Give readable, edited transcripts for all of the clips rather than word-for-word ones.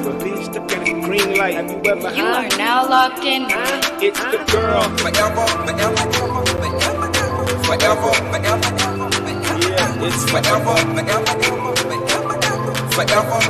Believe stuck at a green light. Have you ever You are now locked in. It's the girl. Forever, forever, forever, forever, forever, Yeah, it's forever, forever, forever.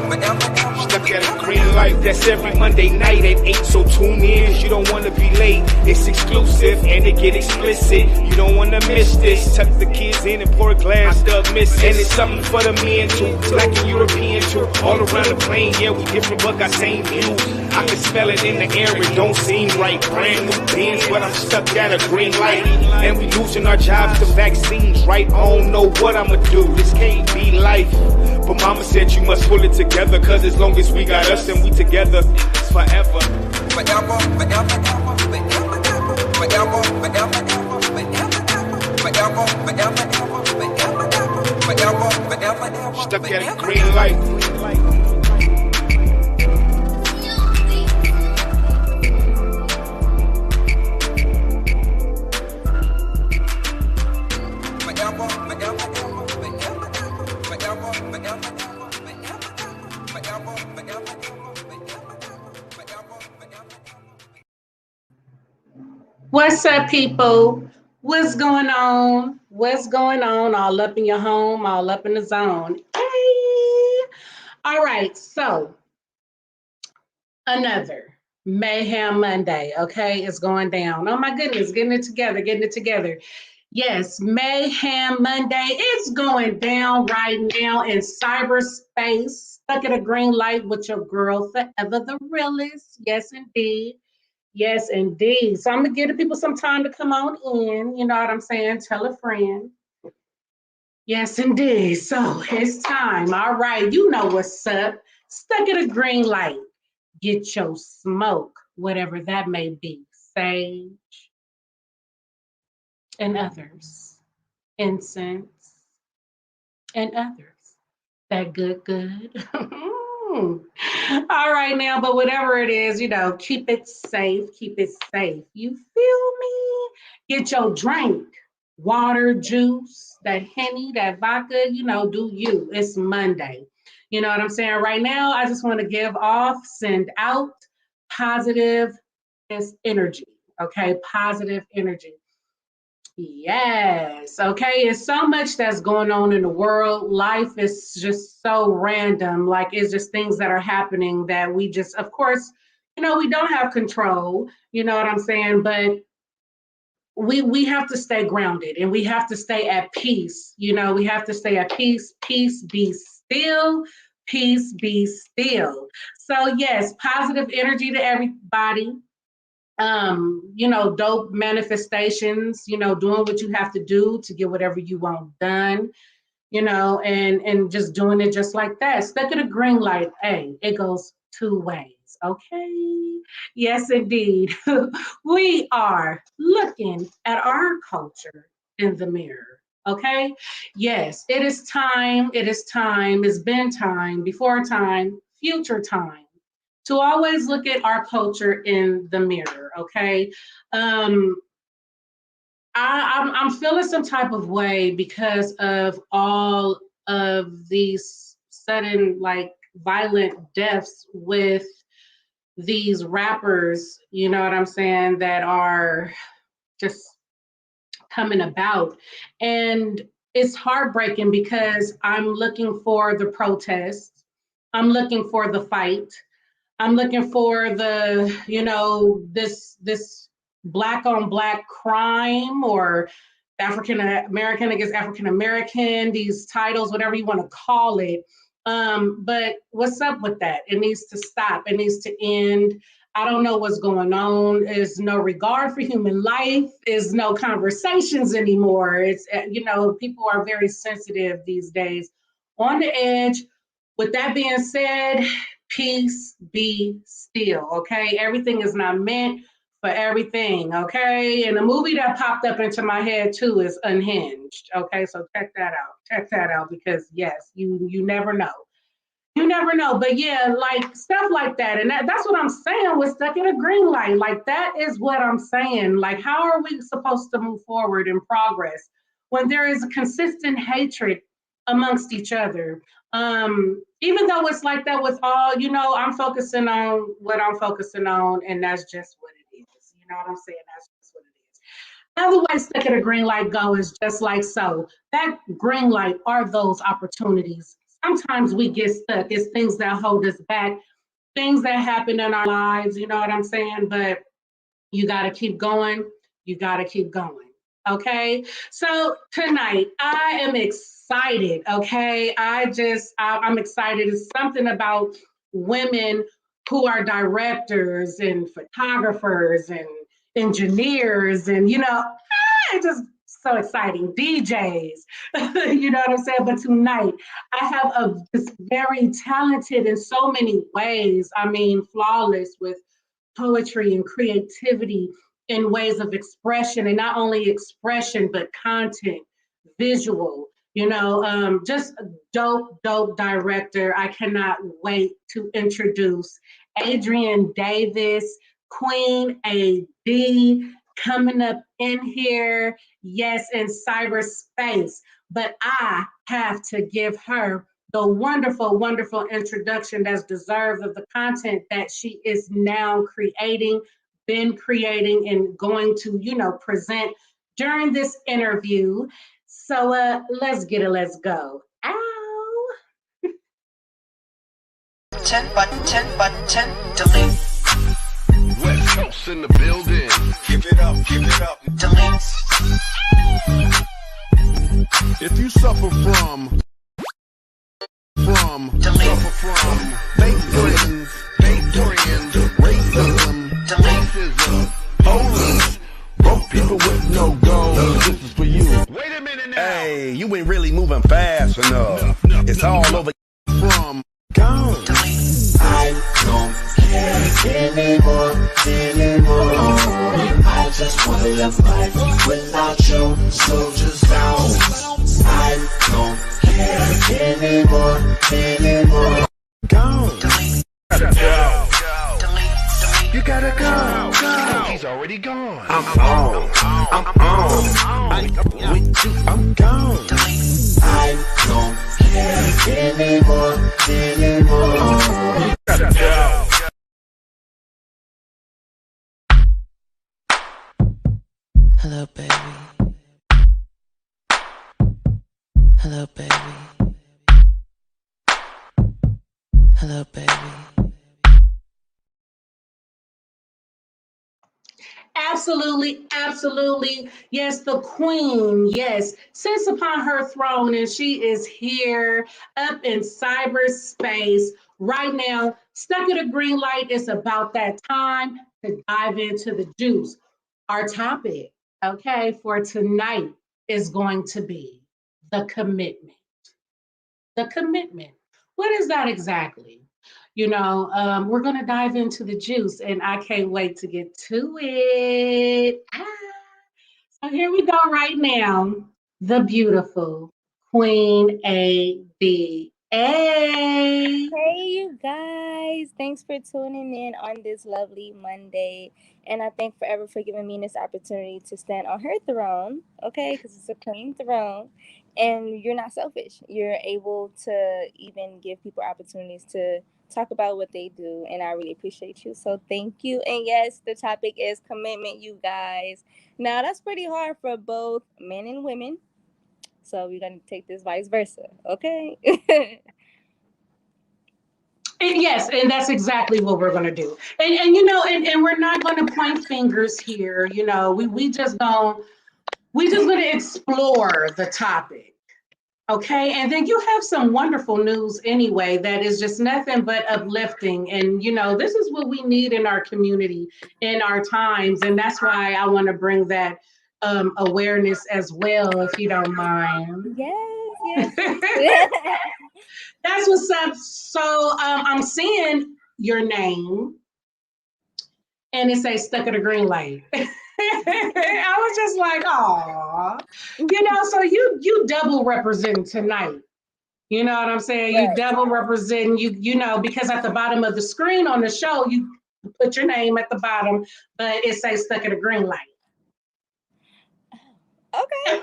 stuck at a green light. That's every Monday night at 8. So tune in. You don't wanna be late. It's exclusive and it get explicit. You don't wanna miss this. Tuck the kids in and pour a glass of miss. And it's something for the men too. Black and European too. All around the plane, yeah, we different but got same views. I can smell it in the air, it don't seem right. Brand new Benz, but I'm stuck at a green light. And we losing our jobs to vaccines, right? I don't know what I'ma do, this can't be life. But mama said you must pull it together, cause as long as we got us and we together, it's forever. Forever, forever, forever, forever, Stuck at a green light. What's up, people? What's going on? What's going on? All up in your home, all up in the zone. Hey! All right, so another Mayhem Monday, okay? It's going down. Oh my goodness, getting it together, getting it together. Yes, Mayhem Monday is going down right now in cyberspace. Stuck at a green light with your girl forever, the realest. Yes, indeed. Yes, indeed. So I'm going to give the people some time to come on in. You know what I'm saying? Tell a friend. Yes, indeed. So it's time. All right. You know what's up. Stuck at a green light. Get your smoke, whatever that may be. Sage and others. Incense and others. That good. All right now, but whatever it is, you know, keep it safe, keep it safe. You feel me? Get your drink, water, juice, that Henny, that vodka, you know, do you. It's Monday. You know what I'm saying? Right now, I just want to give off, send out positive energy, okay? Positive energy. Yes, okay. It's so much that's going on in the world. Life is just so random. Like, it's just things that are happening that we just, of course, you know, we don't have control. You know what I'm saying? But we have to stay grounded and we have to stay at peace. You know, we have to stay at peace. Peace, be still. Peace, be still. So yes, positive energy to everybody. You know, dope manifestations, you know, doing what you have to do to get whatever you want done, you know, and just doing it just like that. Stuck at a green light, hey, it goes two ways, okay? Yes, indeed. We are looking at our culture in the mirror, okay? Yes, it is time, it's been time, before time, future time, to always look at our culture in the mirror, okay? I'm feeling some type of way because of all of these sudden, like, violent deaths with these rappers, you know what I'm saying, that are just coming about. And it's heartbreaking because I'm looking for the protest. I'm looking for the fight. I'm looking for the, you know, this black on black crime or African American against African American, these titles, whatever you want to call it. But what's up with that? It needs to stop. It needs to end. I don't know what's going on. There's no regard for human life. There's no conversations anymore. It's, you know, people are very sensitive these days, on the edge. With that being said, peace, be still, okay? Everything is not meant for everything, okay? And the movie that popped up into my head too is Unhinged, okay? So check that out because yes, you never know. You never know, but yeah, like stuff like that. And that's what I'm saying with stuck in a green light. Like, that is what I'm saying. Like, how are we supposed to move forward in progress when there is a consistent hatred amongst each other? Even though it's like that with all, I'm focusing on what I'm focusing on, and that's just what it is. You know what I'm saying? That's just what it is. Otherwise, look at a green light go is just like so. That green light are those opportunities. Sometimes we get stuck. It's things that hold us back, things that happen in our lives, you know what I'm saying? But you got to keep going. You got to keep going. Okay. So tonight, I am excited. Okay. I'm excited. It's something about women who are directors and photographers and engineers and, it's just so exciting. DJs, you know what I'm saying? But tonight, I have this very talented in so many ways. I mean, flawless with poetry and creativity in ways of expression, and not only expression, but content, visual, just a dope director. I cannot wait to introduce Adrienne Davis, Queen A.D, coming up in here, yes, in cyberspace. But I have to give her the wonderful, wonderful introduction that's deserved of the content that she is now creating, been creating, and going to, present during this interview. So let's get it, let's go. Ow. 10 button, delete. West Coast in the building. Give it up, delete. If you suffer from fake friends, racism, police, broke people with no goals, this is for you. Wait a minute now. Hey, you ain't really moving fast enough. It's all over from gone. I don't care anymore. I just wanna live life without you, so just down. I don't care anymore. Gone. You gotta go. He's already gone. I'm on. I ain't with you. I'm gone. I don't care anymore. You gotta go. Hello, baby. Hello, baby. Hello, baby. Absolutely, absolutely. Yes, the queen, yes, sits upon her throne, and she is here up in cyberspace right now. Stuck at a green light. It's about that time to dive into the juice. Our topic, okay, for tonight is going to be the commitment. The commitment. What is that exactly? We're going to dive into the juice, and I can't wait to get to it. So here we go right now. The beautiful Queen A.D. Hey, you guys. Thanks for tuning in on this lovely Monday. And I thank Forever for giving me this opportunity to stand on her throne, okay? Because it's a queen throne. And you're not selfish. You're able to even give people opportunities to talk about what they do. And I really appreciate you. So thank you. And yes, the topic is commitment, you guys. Now, that's pretty hard for both men and women. So we're going to take this vice versa, okay? and yes, and that's exactly what we're going to do. And we're not going to point fingers here. We just going to explore the topic. Okay, and then you have some wonderful news anyway that is just nothing but uplifting. And, this is what we need in our community, in our times. And that's why I want to bring that awareness as well, if you don't mind. Yes. That's what's up. So I'm seeing your name and it says stuck at a green light. I was just like, aw, so you double represent tonight. You know what I'm saying? Right. You double represent, because at the bottom of the screen on the show, you put your name at the bottom, but it says stuck at a green light. Okay.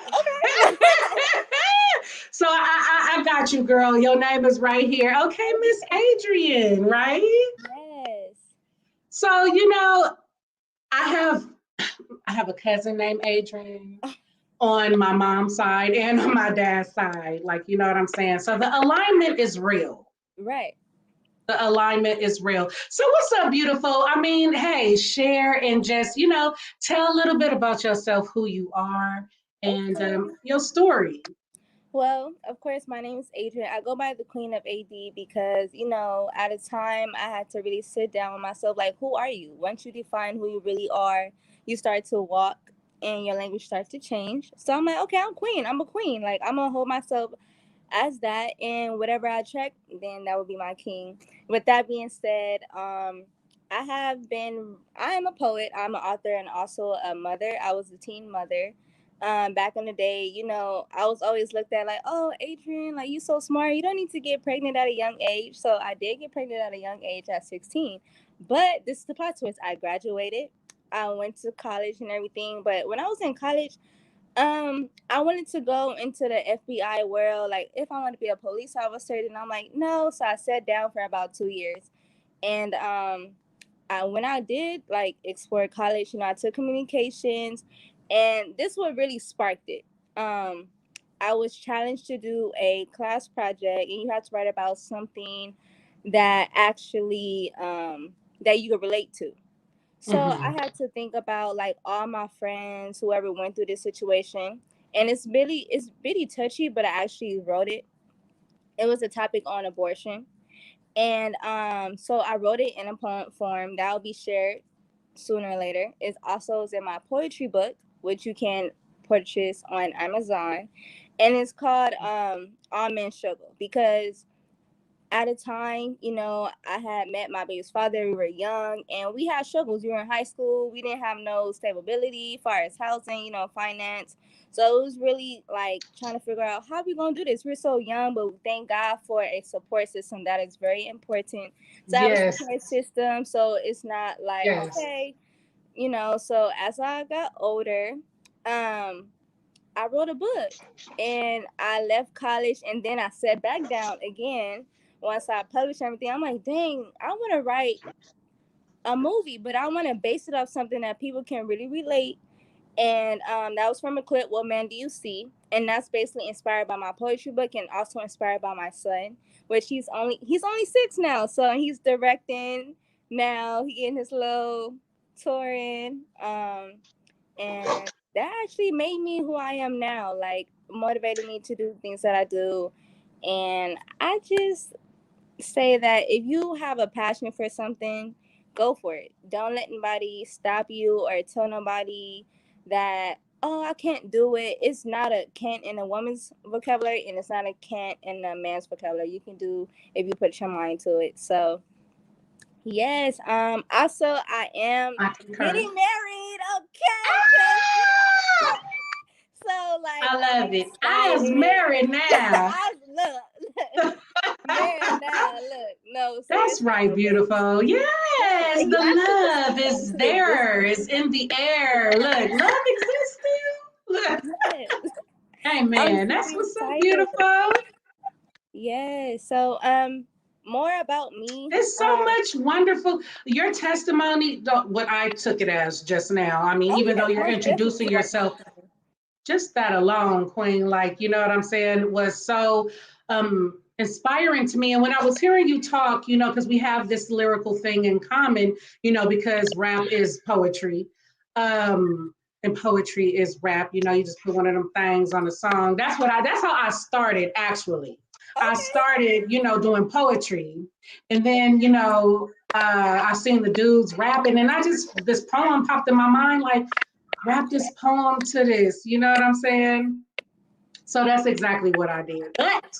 So I got you, girl. Your name is right here. Okay, Miss Adrian, right? Yes. So I have I have a cousin named Adrian on my mom's side and on my dad's side. Like, you know what I'm saying? So the alignment is real. Right. The alignment is real. So what's up, beautiful? I mean, hey, share and just, tell a little bit about yourself, who you are, and Okay. your story. Well, of course, my name is Adrian. I go by the Queen of AD because, at a time I had to really sit down with myself, like, who are you? Once you define who you really are, you start to walk and your language starts to change. So I'm like, okay, I'm queen. I'm a queen. Like, I'm going to hold myself as that, and whatever I attract, then that would be my king. With that being said, I am a poet, I'm an author, and also a mother. I was a teen mother. Back in the day, I was always looked at like, oh, Adrian, like, you so smart. You don't need to get pregnant at a young age. So I did get pregnant at a young age at 16. But this is the plot twist. I graduated. I went to college and everything. But when I was in college, I wanted to go into the FBI world, like if I want to be a police officer, then I'm like, no. So I sat down for about 2 years. And when I did like explore college, I took communications, and this what really sparked it. Um, I was challenged to do a class project, and you had to write about something that actually that you could relate to. So I Hmm. had to think about like all my friends, whoever went through this situation, and it's really touchy, but I actually wrote it. It was a topic on abortion, and so I wrote it in a poem form that will be shared sooner or later. It also is in my poetry book, which you can purchase on Amazon, and it's called All Men Struggle because at a time, I had met my baby's father. We were young and we had struggles. We were in high school. We didn't have no stability as far as housing, finance. So it was really like trying to figure out how we gonna do this. We're so young, but thank God for a support system that is very important to have a Yes, support system. So it's not like, yes. okay, so as I got older, I wrote a book and I left college, and then I sat back down again once I published everything. I'm like, dang, I want to write a movie, but I want to base it off something that people can really relate. And that was from a clip, What Man Do You See? And that's basically inspired by my poetry book and also inspired by my son, which he's only 6 now. So he's directing now. He getting his little touring. And that actually made me who I am now, like motivated me to do things that I do. And I just say that if you have a passion for something, go for it. Don't let anybody stop you or tell nobody that, oh, I can't do it. It's not a can't in a woman's vocabulary, and it's not a can't in a man's vocabulary. You can do if you put your mind to it. So yes. Also, I am I concur. getting married. Okay, cause Ah! so like I I'm love it. I is excited. married now. I look, married now. Look, no, That's seriously right, though, but beautiful. yes, Yes, and you the actually can love speak it is into there. It's existence. in the air. Look, love exists still. Look. Yes, Hey, I'm man, super that's what's so excited. beautiful. Yes. So more about me. It's so much wonderful. Your testimony, what I took it as just now, I mean, Oh even though yes, you're most introducing definitely. yourself, just that alone, Queen, like, you know what I'm saying, was so inspiring to me. And when I was hearing you talk, because we have this lyrical thing in common, because rap is poetry. And poetry is rap, you just put one of them things on a song. That's how I started actually. I Okay. started, doing poetry. And then, I seen the dudes rapping, and this poem popped in my mind like, wrap this poem to this. You know what I'm saying? So that's exactly what I did. But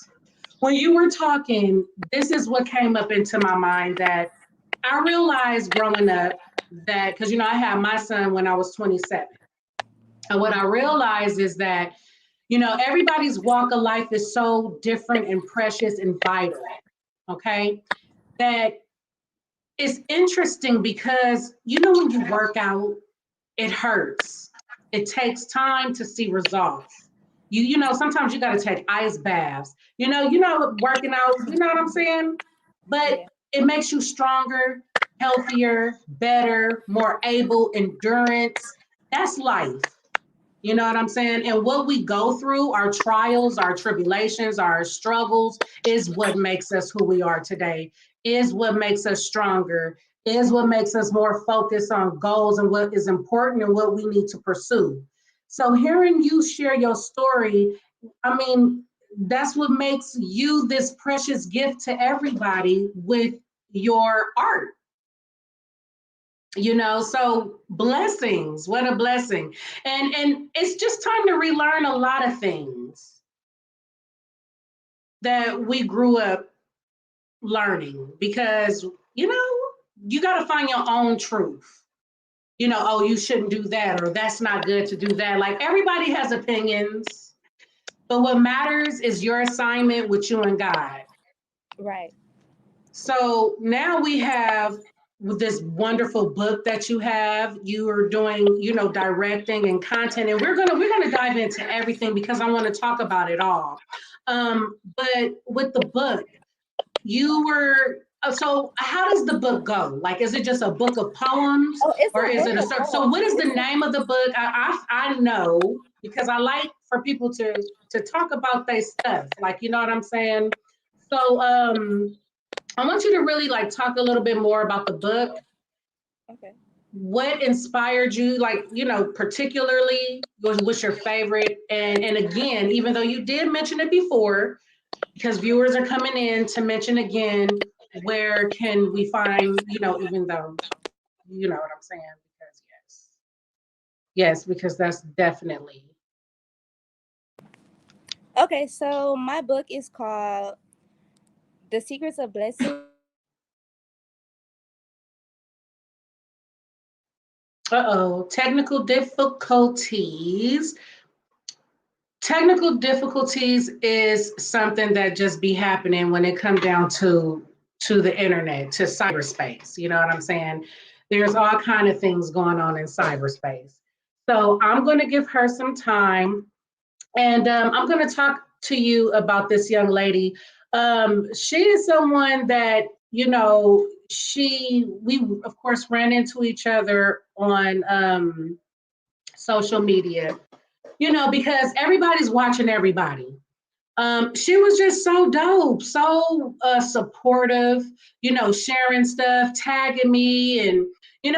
when you were talking, this is what came up into my mind that I realized growing up that, because, I had my son when I was 27. And what I realized is that, everybody's walk of life is so different and precious and vital. Okay. That it's interesting because, when you work out, it hurts. It takes time to see results. You know, sometimes you got to take ice baths. Working out, you know what I'm saying? But Yeah. it makes you stronger, healthier, better, more able, endurance. That's life. You know what I'm saying? And what we go through, our trials, our tribulations, our struggles, is what makes us who we are today, is what makes us stronger, is what makes us more focused on goals and what is important and what we need to pursue. So hearing you share your story, I mean, that's what makes you this precious gift to everybody with your art. So blessings, what a blessing. And it's just time to relearn a lot of things that we grew up learning, because you got to find your own truth. Oh, you shouldn't do that, or that's not good to do that. Like, everybody has opinions, but what matters is your assignment with you and God. Right. So now we have this wonderful book that you are doing, directing and content, and we're gonna dive into everything because I want to talk about it all. But with the book, you were so how does the book go? Like, is it just a book of poems, Oh, it's or a is book it a of certain? So poems. what is the name of the book? I know, because I like for people to talk about their stuff. Like, you know what I'm saying? So I want you to really like talk a little bit more about the book. Okay. What inspired you, like, particularly, what's your favorite? And again, even though you did mention it before, because viewers are coming in to mention again, where can we find, even though you know what I'm saying, because yes, because that's definitely. Okay, so my book is called The Secrets of Blessing. Uh-oh, technical difficulties is something that just be happening when it comes down to the internet, to cyberspace. You know what I'm saying? There's all kind of things going on in cyberspace. So I'm going to give her some time, and I'm going to talk to you about this young lady. She is someone that, we of course ran into each other on social media, because everybody's watching everybody. She was just so dope, so supportive, sharing stuff, tagging me, and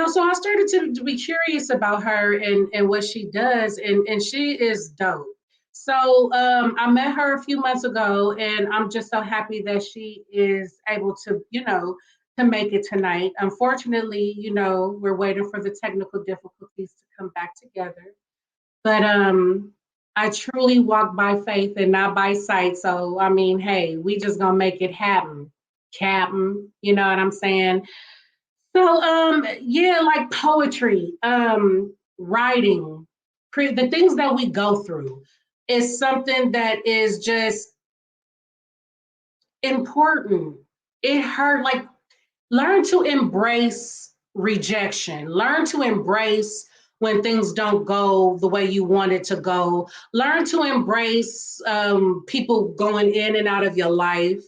so I started to be curious about her and what she does, and she is dope. So I met her a few months ago, and I'm just so happy that she is able to, to make it tonight. Unfortunately, we're waiting for the technical difficulties to come back together. But I truly walk by faith and not by sight. So I mean, hey, we just gonna make it happen, Captain. You know what I'm saying? So yeah, like poetry, writing, the things that we go through is something that is just important. It hurt. Like, learn to embrace rejection. Learn to embrace when things don't go the way you want it to go. Learn to embrace people going in and out of your life.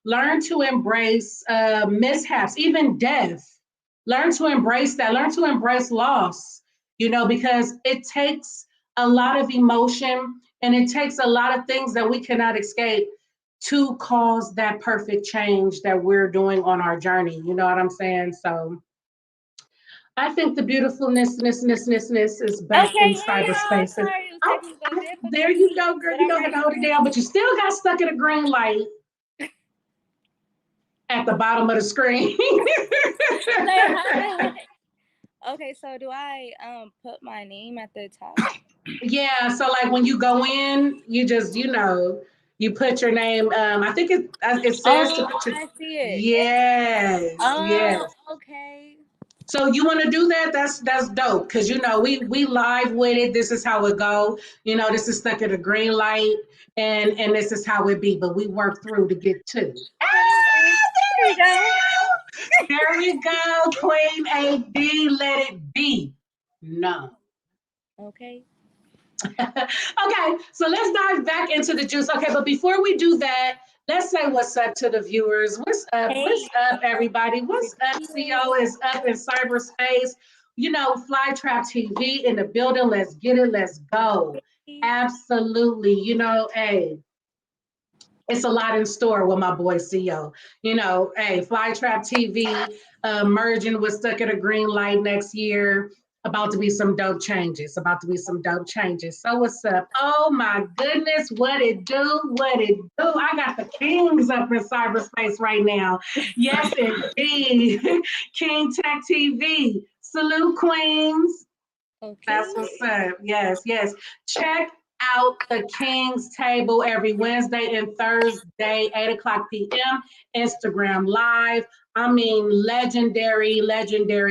Learn to embrace mishaps, even death. Learn to embrace that. Learn to embrace loss, because it takes a lot of emotion, and it takes a lot of things that we cannot escape to cause that perfect change that we're doing on our journey. You know what I'm saying? So I think the beautifulness is back Okay, in yeah, y'all. cyberspace. And Sorry, it was oh, technical there you difficulties, go, girl. but You I'm know how to ready hold it down, but you still got stuck in a green light at the bottom of the screen. Like, okay, so do I put my name at the top? Yeah, so like when you go in, you just, you put your name. I think it says to Oh, put your, I see it. yes, yes. Oh, okay. So you want to do that? That's dope, because we live with it. This is how it go. This is stuck at a green light, and this is how it be. But we work through to get to. Okay, there we go. There we go, Queen A.D. Let it be. No. Okay. Okay, so let's dive back into the juice. Okay, but before we do that, let's say what's up to the viewers. What's up? Hey, What's up, everybody? What's up? CO is up in cyberspace. You know, Flytrap TV in the building. Let's get it. Let's go. Absolutely. You know, hey, it's a lot in store with my boy CO. You know, hey, Flytrap TV merging with Stuck at a Green Light next year. About to be some dope changes. About to be some dope changes. So what's up? Oh my goodness, what it do? What it do? I got the kings up in cyberspace right now. Yes, indeed. King Tech TV. Salute, queens. okay. That's what's up. Yes, yes. Check out the King's Table every Wednesday and Thursday, 8 o'clock p.m. Instagram Live. I mean, legendary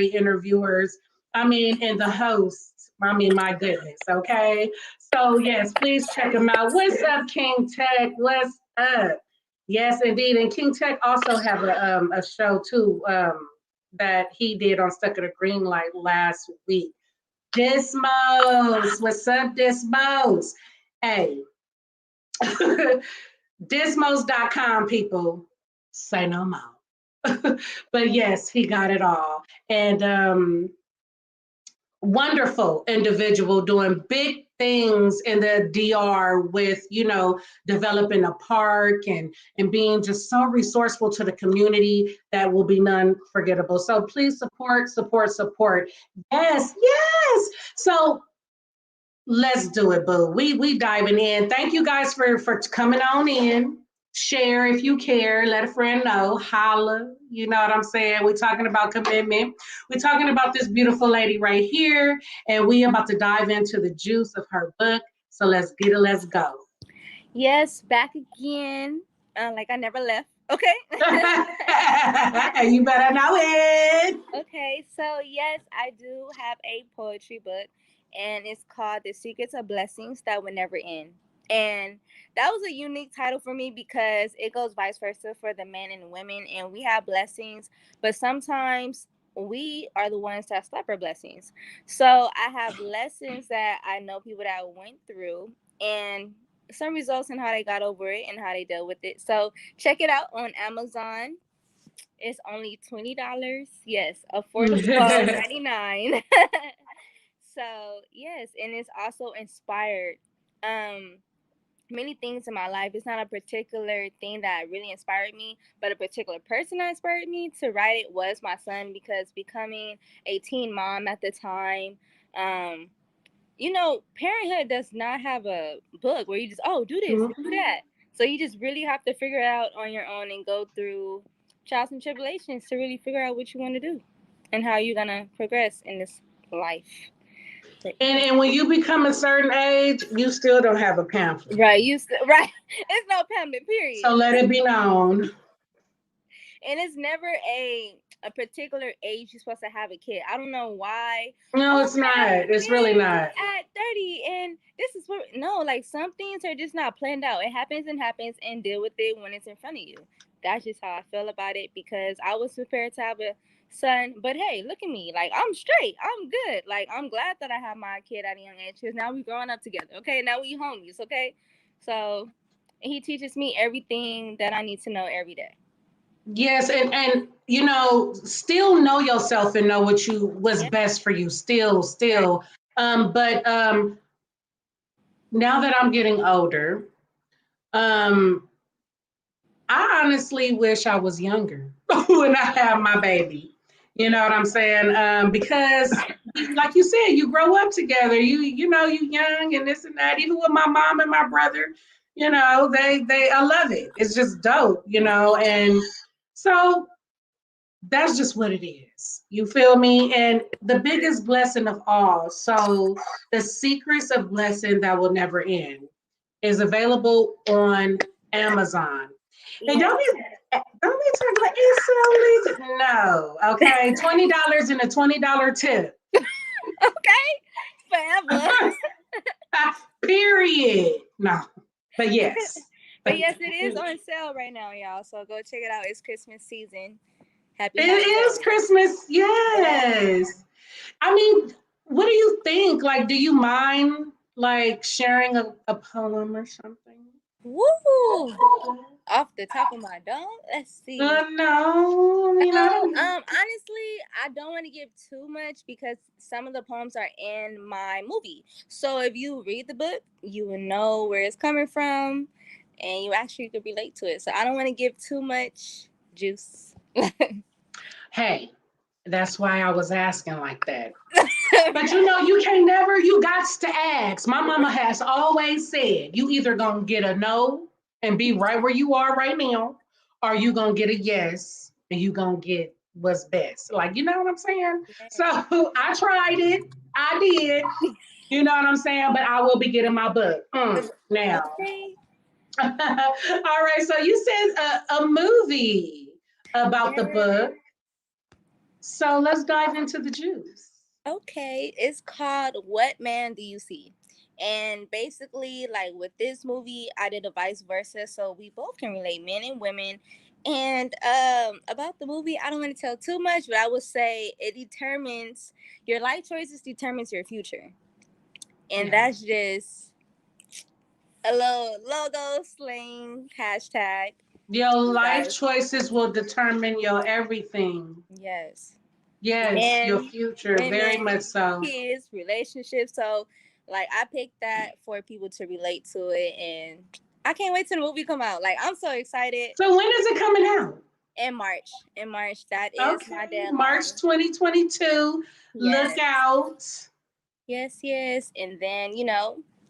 interviewers. I mean, and the hosts. I mean, my goodness. Okay. So, yes, please check them out. What's up, King Tech? What's up? Yes, indeed. And King Tech also have a show, too, that he did on Stuck at a Green Light last week. Dismos, what's up, Dismos? Hey, dismos.com, people. Say no more. But yes, he got it all. And wonderful individual doing big things in the DR with, you know, developing a park and being just so resourceful to the community that will be non-forgettable. So please support. Yes, yes. So let's do it, boo. We diving in. Thank you guys for coming on in. Share if you care. Let a friend know. Holla. You know what I'm saying? We're talking about commitment. We're talking about this beautiful lady right here, and we about to dive into the juice of her book. So let's get it. Let's go. Yes, back again. Like I never left. Okay. You better know it. Okay, so yes, I do have a poetry book, and it's called The Secrets of Blessings That Will Never End. And that was a unique title for me because it goes vice versa for the men and women, and we have blessings, but sometimes we are the ones that stop our blessings. So I have lessons that I know people that went through, and some results and how they got over it and how they dealt with it. So check it out on Amazon. It's only $20. Yes, affordable $12.99. So yes, and it's also inspired many things in my life. It's not a particular thing that really inspired me, but a particular person that inspired me to write it was my son, because becoming a teen mom at the time, you know, parenthood does not have a book where you just, oh, do this, do that. So you just really have to figure it out on your own and go through trials and tribulations to really figure out what you want to do and how you're going to progress in this life. And when you become a certain age, you still don't have a pamphlet. Right. Right. It's no pamphlet, period. So let it be known. And it's never a particular age you're supposed to have a kid. I don't know why. No, it's not. It's really not. At 30, and this is what, no, like some things are just not planned out. It happens and deal with it when it's in front of you. That's just how I feel about it, because I was prepared to have a son, but hey, look at me. Like, I'm straight. I'm good. Like, I'm glad that I have my kid at a young age, because now we growing up together. Okay, now we homies. Okay, so he teaches me everything that I need to know every day. Yes, and you know, still know yourself and know what's best for you. Still. But now that I'm getting older, I honestly wish I was younger when I had my baby. You know what I'm saying? Because like you said, you grow up together. You know, you young and this and that. Even with my mom and my brother, you know, I love it. It's just dope, you know, and so that's just what it is. You feel me? And the biggest blessing of all. So the secrets of blessing that will never end is available on Amazon. And don't be talking about it's so no. Okay. $20 and a $20 tip. Okay. Forever. Period. No. But yes. But yes, it is on sale right now, y'all. So go check it out. It's Christmas season. Happy It is Christmas. Yes. I mean, what do you think? Like, do you mind like sharing a poem or something? Woo! Off the top of my dome, let's see. No, I mean, I don't. Honestly, I don't want to give too much because some of the poems are in my movie. So if you read the book, you will know where it's coming from, and you actually could relate to it. So I don't want to give too much juice. Hey, that's why I was asking like that. But you know, you can't never, you got to ask. My mama has always said, you either gonna get a no and be right where you are right now, or you gonna get a yes and you gonna get what's best. Like, you know what I'm saying? So I tried it. I did. You know what I'm saying? But I will be getting my book now. Okay. All right. So you said a movie about the book. So let's dive into the juice. Okay, it's called What Man Do You See? And basically, like with this movie, I did a vice versa, so we both can relate, men and women. And about the movie, I don't want to tell too much, but I would say it determines your life choices determines your future, and that's just a little logo slang hashtag. Your You life guys, choices will determine your everything. yes. Yes, your Men, future, very women, much so. kids, relationships. So, like, I picked that for people to relate to it, and I can't wait till the movie come out. Like, I'm so excited. So when is it coming out? In March. In March, that is my Okay, deadline. March 2022. Look Yes, out. yes. And then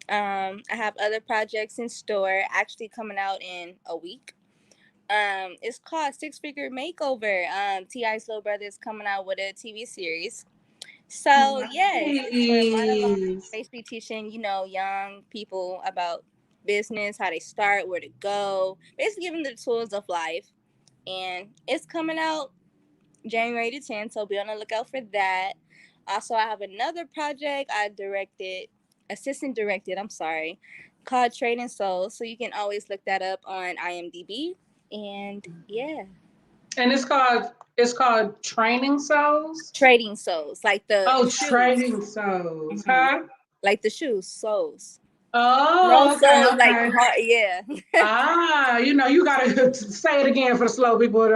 I have other projects in store, actually coming out in a week. It's called Figure Makeover. T.I.'s little brother is coming out with a TV series. So yes, it's for monologue, Nice. basically teaching young people about business, how they start, where to go, basically giving them the tools of life. And it's coming out January the 10th, so be on the lookout for that. Also, I have another project I assistant directed. I'm sorry, called Trading Souls. So you can always look that up on IMDb. And yeah, And it's called Training Souls. Trading Souls, like the Oh, shoes. Trading Souls, Mhm. huh? Like the shoes, souls. No Oh, okay, souls, like okay. yeah. You gotta say it again for the slow people.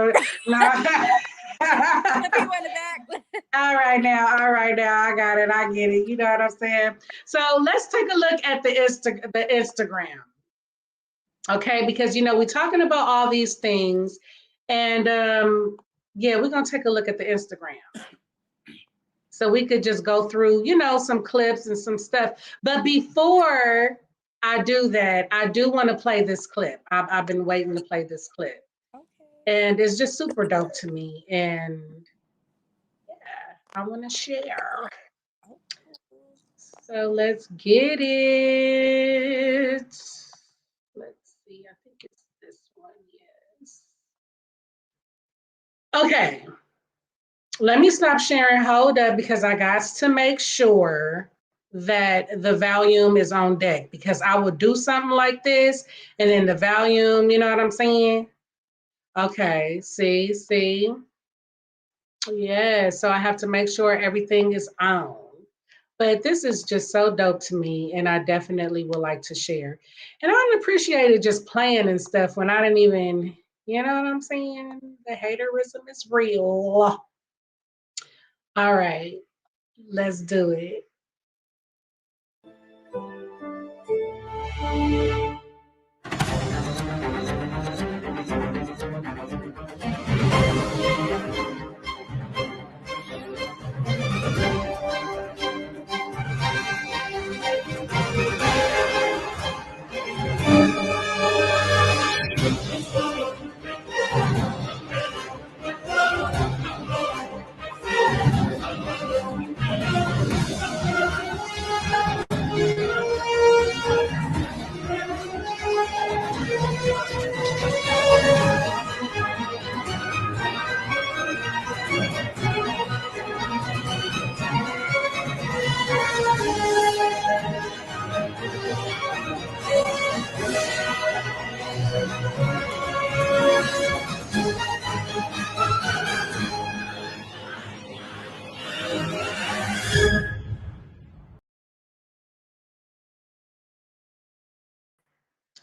Nah. The people in the back. All right now, I got it, I get it. You know what I'm saying? So let's take a look at the Instagram, okay? Because we're talking about all these things, and yeah, we're gonna take a look at the Instagram. So we could just go through, some clips and some stuff. But before I do that, I do want to play this clip. I've been waiting to play this clip. Okay. And it's just super dope to me. And yeah, I want to share. So let's get it. Let's see. I think it's this one. Yes. Okay. Let me stop sharing. Hold up, because I got to make sure that the volume is on deck, because I would do something like this and then the volume, you know what I'm saying? Okay, see. Yeah, so I have to make sure everything is on. But this is just so dope to me, and I definitely would like to share. And I appreciate it just playing and stuff when I didn't even, you know what I'm saying? The haterism is real. All right, let's do it.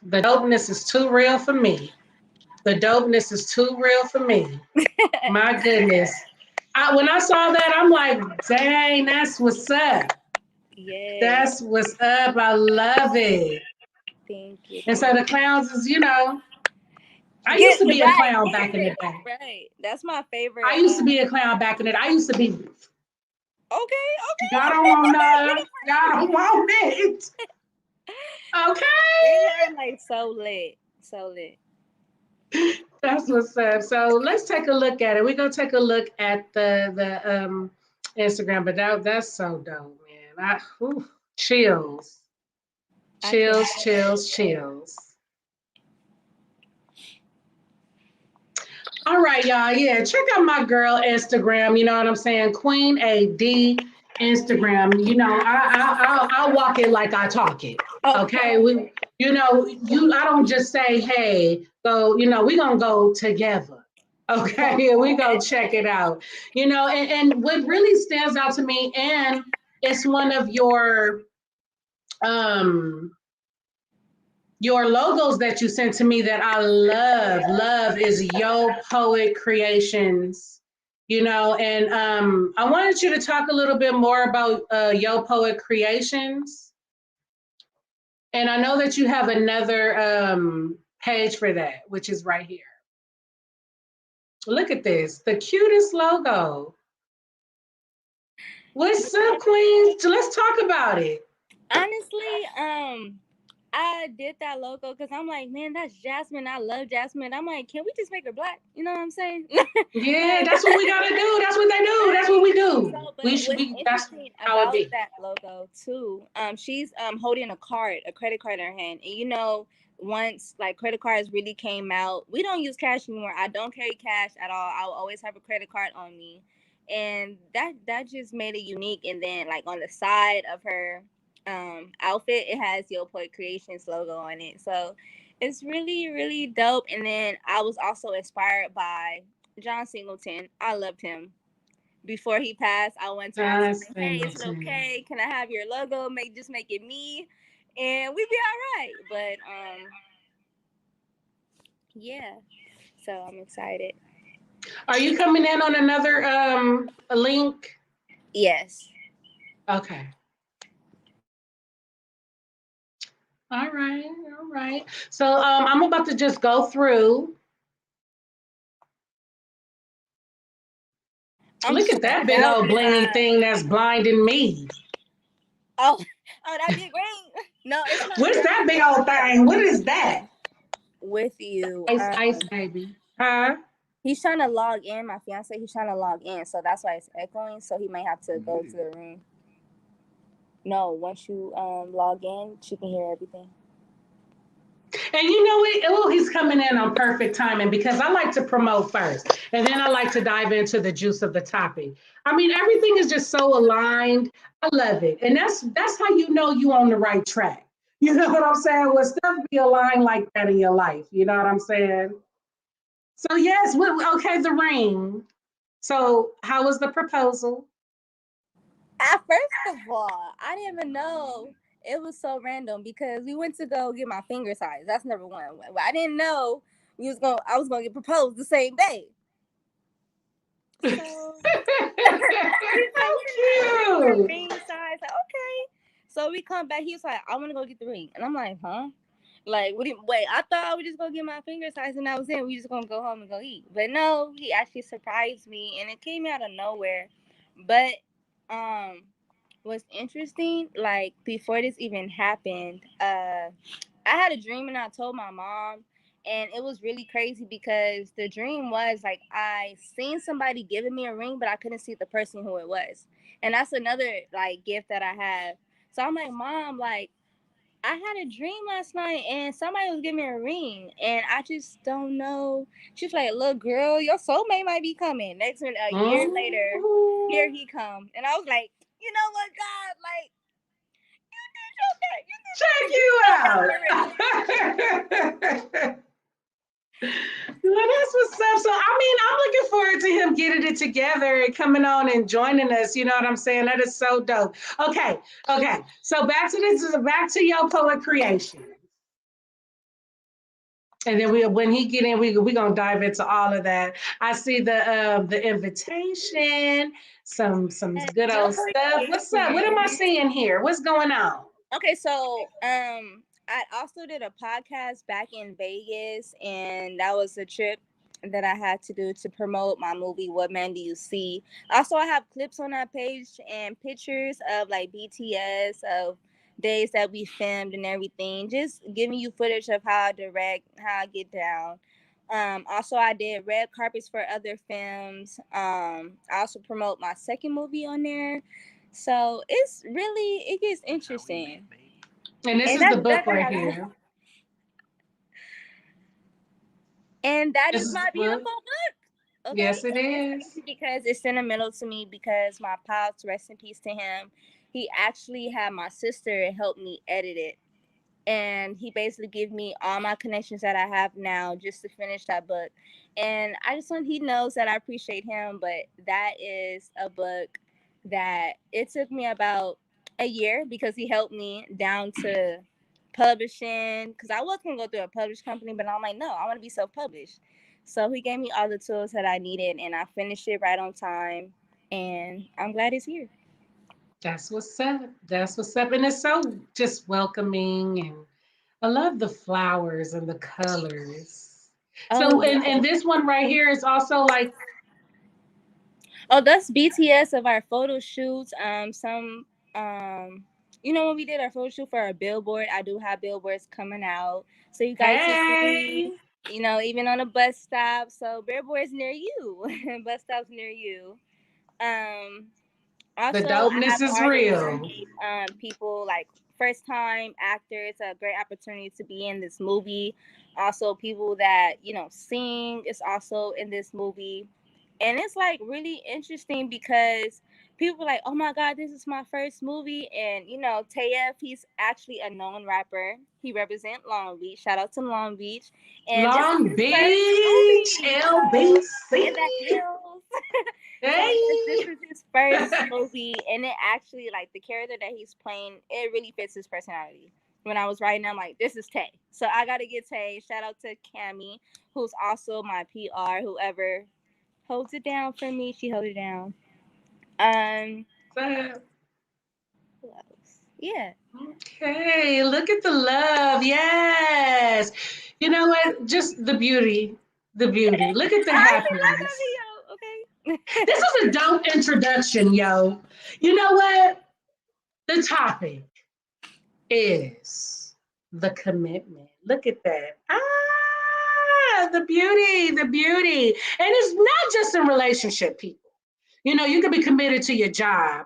The dopeness is too real for me. The dopeness is too real for me. My goodness. When I saw that, I'm like, dang, that's what's up. Yes. That's what's up. I love it. Thank you. And so the clowns is, I Get used to be a right, clown back in the get day. it right. That's my favorite. I used to be a clown back in the day. I used to be, Okay, y'all don't okay. want none. Y'all don't want it. Okay. They are like so lit, so lit. That's what's up. So let's take a look at it. We're gonna take a look at the Instagram, but that's so dope, man. Chills, I can't. chills, chills, chills. All right, y'all. Yeah, check out my girl Instagram. You know what I'm saying? Queen A.D. Instagram. I'll walk it like I talk it. Okay, I don't just say, hey, go. We gonna go together. Okay, we go check it out. And what really stands out to me, and it's one of your logos that you sent to me that I love is Yo Poet Creations, and I wanted you to talk a little bit more about Yo Poet Creations. And I know that you have another page for that, which is right here. Look at this, the cutest logo. What's up, Queen? Let's talk about it. Honestly, I did that logo because I'm like, man, that's Jasmine. I love Jasmine. I'm like, can we just make her black? You know what I'm saying? Yeah, that's what we gotta do. That's what they do. That's what we do. So, but We should what's be. That's interesting how it about be. that logo too, she's holding a credit card in her hand, and once like credit cards really came out, we don't use cash anymore. I don't carry cash at all. I'll always have a credit card on me, and that just made it unique. And then like on the side of her outfit, it has Yo Poet Creations logo on it, so it's really really dope. And then I was also inspired by John Singleton. I loved him. Before he passed, I went to him and said, hey, is it okay? Can I have your logo? Make it me, and we'd be all right. But yeah. So I'm excited. Are you coming in on another link? Yes. Okay. All right. All right. So I'm about to just go through. Look at that big old blingy thing that's blinding me. Oh, that big ring. No, it's not. What's that big old thing? What is that? With you. Ice baby. Huh? He's trying to log in. My fiance, he's trying to log in, so that's why it's echoing. So he might have to go to the room. No, once you log in, she can hear everything. And you know what? Oh, he's coming in on perfect timing because I like to promote first, and then I like to dive into the juice of the topic. I mean, everything is just so aligned. I love it, and that's how you know you on the right track. You know what I'm saying? When stuff be aligned like that in your life, you know what I'm saying? So yes, okay, the ring. So how was the proposal? First of all, I didn't even know. It was so random because we went to go get my finger size. That's number one. I didn't know I was gonna get proposed the same day. So How cute. ring size. Like, okay. So we come back. He was like, I want to go get the ring, and I'm like, huh? Like, wait, I thought I would just go get my finger size and that was it. We just gonna go home and go eat. But no, he actually surprised me, and it came out of nowhere. But what's interesting, like before this even happened, I had a dream and I told my mom, and it was really crazy because the dream was like I seen somebody giving me a ring, but I couldn't see the person who it was. And that's another like gift that I have. So I'm like, Mom, like I had a dream last night and somebody was giving me a ring and I just don't know. She's like, look, girl, your soulmate might be coming. Next minute, a year later, here he come. And I was like, you know what, God, like, Check you out. Well, that's what's up. So, I mean, I'm looking forward to him getting it together and coming on and joining us. You know what I'm saying? That is so dope. Okay. So back to Yo Poet Creation. And then when he get in, we gonna dive into all of that. I see the invitation, some good old stuff. What's up? What am I seeing here? What's going on? Okay, so I also did a podcast back in Vegas, and that was a trip that I had to do to promote my movie What Man Do You See. Also, I have clips on that page and pictures of like BTS of days that we filmed and everything, just giving you footage of how I direct, how I get down. Also, I did red carpets for other films. I also promote my second movie on there. So it's really, it gets interesting. And this And is the that's book that's right how, here. and that This is is my the beautiful book. book. Okay. Yes, it And it's is. crazy because it's sentimental to me because my pops, rest in peace to him, he actually had my sister help me edit it. And he basically gave me all my connections that I have now just to finish that book. And I just want he knows that I appreciate him, but that is a book that it took me about a year because he helped me down to publishing because I was gonna go through a published company, but I'm like, no, I want to be self-published. So he gave me all the tools that I needed, and I finished it right on time. And I'm glad it's here. That's what's up. That's what's up. And it's so just welcoming, and I love the flowers and the colors. Oh So yeah. and this one right here is also like Oh, that's BTS of our photo shoots. You know, when we did our photo shoot for our billboard, I do have billboards coming out, so you guys can hey. see. You know, even on a bus stop, so billboards near you, bus stops near you. Um, The Also, I dopeness have is artists, real. people like first time actors. A great opportunity to be in this movie. Also, people that sing is also in this movie, and it's like really interesting because people are like, "Oh my God, this is my first movie," and Tayef, he's actually a known rapper. He represents Long Beach. Shout out to Long Beach, and this is Long his first Beach, movie. So LBC. in the hills. So yes, this Hey. is his first movie, and it actually like the character that he's playing, it really fits his personality. When I was writing, I'm like, this is Tay. So I gotta get Tay. Shout out to Cammy, who's also my PR. Whoever holds it down for me, she holds it down. Um, who else? Yeah. Okay, look at the love. Yes. You know what? Just the beauty. The beauty. Look at the I actually love that happiness. video. Okay. This is a dope introduction, yo. You know what? The topic is the commitment. Look at that. The beauty, the beauty. And it's not just in relationship, people. You know, you could be committed to your job.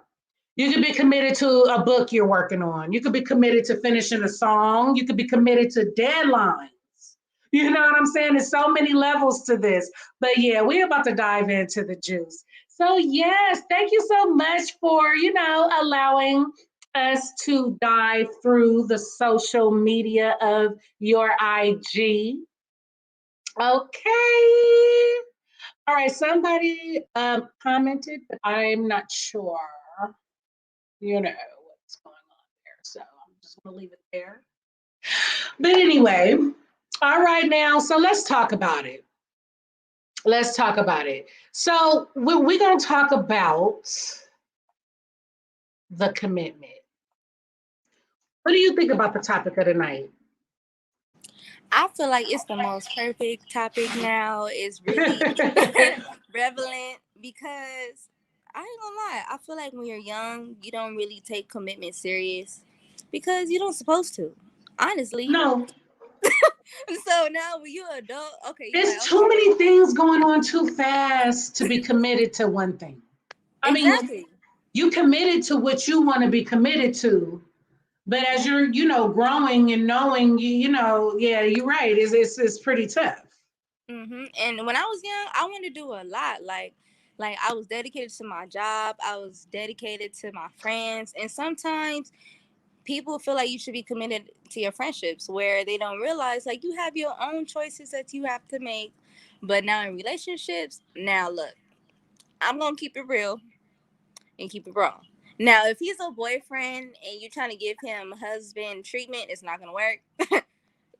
You could be committed to a book you're working on. You could be committed to finishing a song. You could be committed to deadlines. You know what I'm saying? There's so many levels to this. But yeah, we're about to dive into the juice. So yes, thank you so much for, allowing us to dive through the social media of your IG. Okay. All right, somebody commented, but I'm not sure, what's going on there. So I'm just going to leave it there. But anyway, all right now, so let's talk about it. Let's talk about it. So we're going to talk about the commitment. What do you think about the topic of the night? I feel like it's the most perfect topic now. It's really relevant because I ain't gonna lie. I feel like when you're young, you don't really take commitment serious because you don't supposed to. Honestly. No, So now when you're an adult, okay, you're there's like, too okay, many things going on too fast to be committed to one thing. I mean, exactly. you committed to what you want to be committed to. But as you're, growing and knowing, yeah, you're right. It's pretty tough. And when I was young, I wanted to do a lot. Like I was dedicated to my job. I was dedicated to my friends. And sometimes people feel like you should be committed to your friendships where they don't realize like you have your own choices that you have to make. But now in relationships, now look, I'm gonna keep it real and keep it raw. Now, if he's a boyfriend and you're trying to give him husband treatment, it's not gonna work.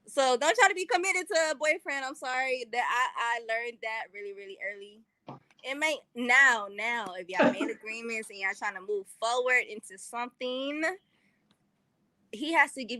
So don't try to be committed to a boyfriend. I'm sorry that I learned that really, really early. It may now if y'all made agreements and y'all trying to move forward into something, he has to give you